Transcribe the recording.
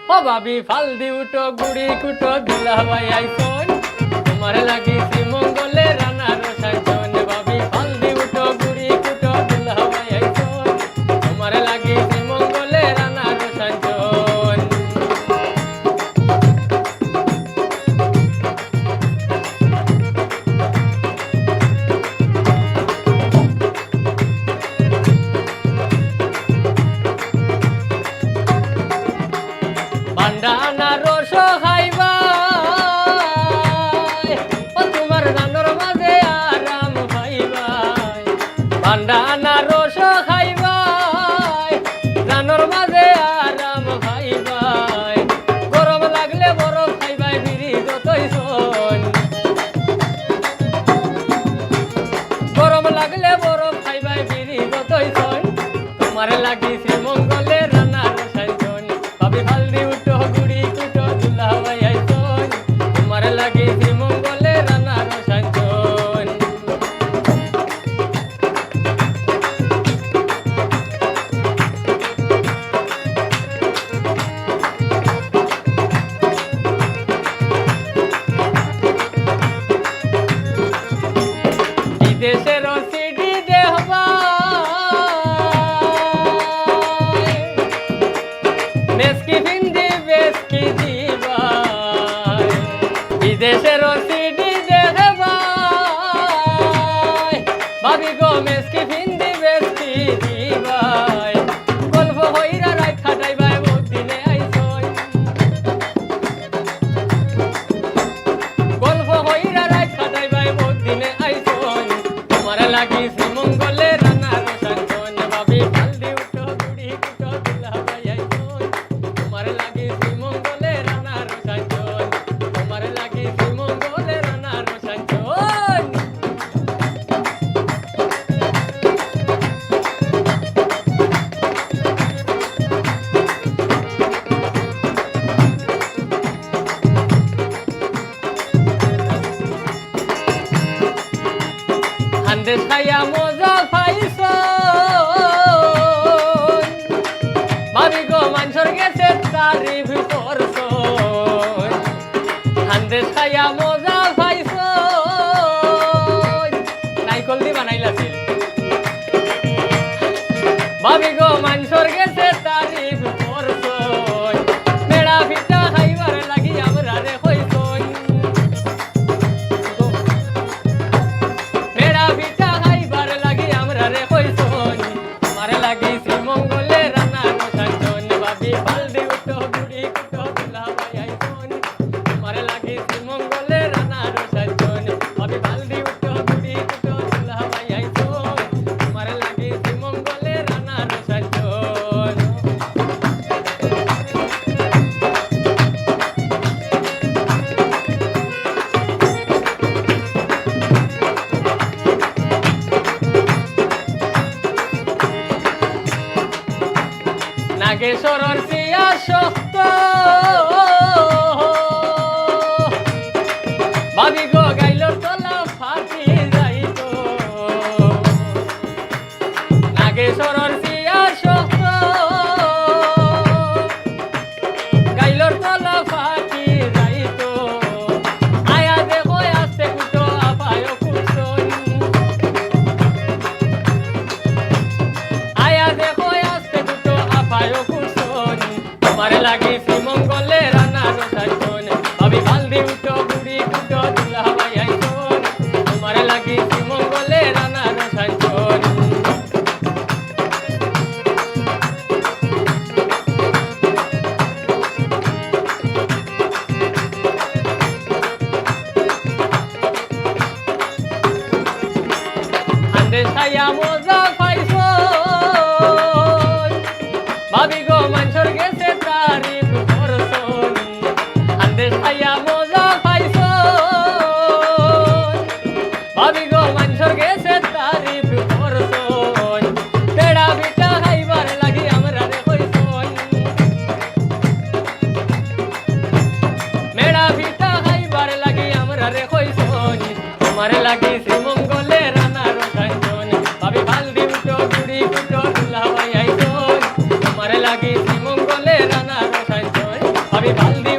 ও ভাবি ফাল দি উঠো গুড়ি কুটো দুলা ভাই আইসন তোমার লাগি শ্রীমঙ্গলে রানার সাইজন ভাবি ফাল দি উঠো গুড়ি কুটো দুলা ভাই আইসন তোমার লাগি শ্রীমঙ্গলে রানার সাইজন বান্ডানা রস খাইবা ও তোমার রান্নার মাঝে আরাম পাইবা বান্ডানা রস খাইবা রান্নার মাঝে আরাম পাইবা গরম লাগলে বরফ খাইবাই বিড়ি যতই শোন গরম লাগলে বরফ খাইবাই বিড়ি যতই শোন তোমার লাগি শ্রীমঙ্গলে রান্নার সাইজন ভাবি ভাল দি উঠো গুড়ি কুটো দুলা ভাই আইসন তোমার লাগি শ্রীমঙ্গলে রান্নার সাইজন বিদেশের সিডি দেহবা নেসকি ভিন্দি বেসকি দিবাই বিদেশের সিডি দেহবাই ভাবি গো মেসকি ভিন্দি বেসকি দিবাই গল্প হইরা রাত খাটাইবাই বহুত দিনে আইসই গল্প হইরা রাত খাটাইবাই বহুত দিনে আইসই তোমার লাগি শ্রীমঙ্গলে রান্নার সাইজন ভাবি ফাল দি উঠো গুড়ি কুটো দুলা ভাই আইসন তোমার লাগি শ্রীমঙ্গলে রান্নার সাইজন তোমার লাগি শ্রীমঙ্গলে রান্নার সাইজন হান্দে ছায়া মজা পাইছন ভাবি গো মানুষের গেছে তারিফ করছন হান্দে ছায়া মজা পাইছন নাইকল দি বানাইলাছিল ভাবি গো মানুষের গেছে তারিফ করছন মেড়া পিঠা খাইবার লাগি আমরা রে কইছন মেড়া পিঠা খাইবার লাগি আমরা রে কইছন তোমার লাগি শ্রীমঙ্গলে রান্নার সাইজন ভাবি ফাল দি উঠো গুড়ি কুটো দুলা ভাই আইসন তোমার লাগি শ্রীমঙ্গলে রান্নার সাইজন ভাবি ফাল দি উঠো গুড়ি কুটো দুলা ভাই আইসন তোমার লাগি শ্রীমঙ্গলে রান্নার সাইজন নাগেশ্বরর সিয়া শক্ত ভাবি গো গাইলোর তলা ফাটি যাইত নাগেশ্বরর সিয়া শক্ত গাইলোর তলা ফাটি যাইত আয়া দেখো আস্তে কুটো আপায় কুটন আয়া দেখো আস্তে কুটো আপায় কুটন তোমার লাগি শ্রীমঙ্গলে রান্নার সাইজন ভাবি ভাল দি উঠো গুড়ি কুটো দুলা ভাই আইসন তোমার লাগি শ্রীমঙ্গলে রান্নার সাইজন হান্দে ছায়া মজা পাইছন ভাবি গো মানুষের গেছে তারিফ করছন হান্দে ছায়া মজা পাইছন ভাবি গো মানুষের গেছে তারিফ করছন পেড়া পিঠা খাইবার লাগি আমরা রে কইছন মেড়া পিঠা খাইবার লাগি আমরা রে কইছন তোমার লাগি শ্রীমঙ্গলে রান্নার সাইজন ভাবি ভাল দি উঠো গুড়ি কুটো দুলা ভাই আইসন তোমার লাগি শ্রীমঙ্গলে রান্নার সাইজন ভাবি বালদি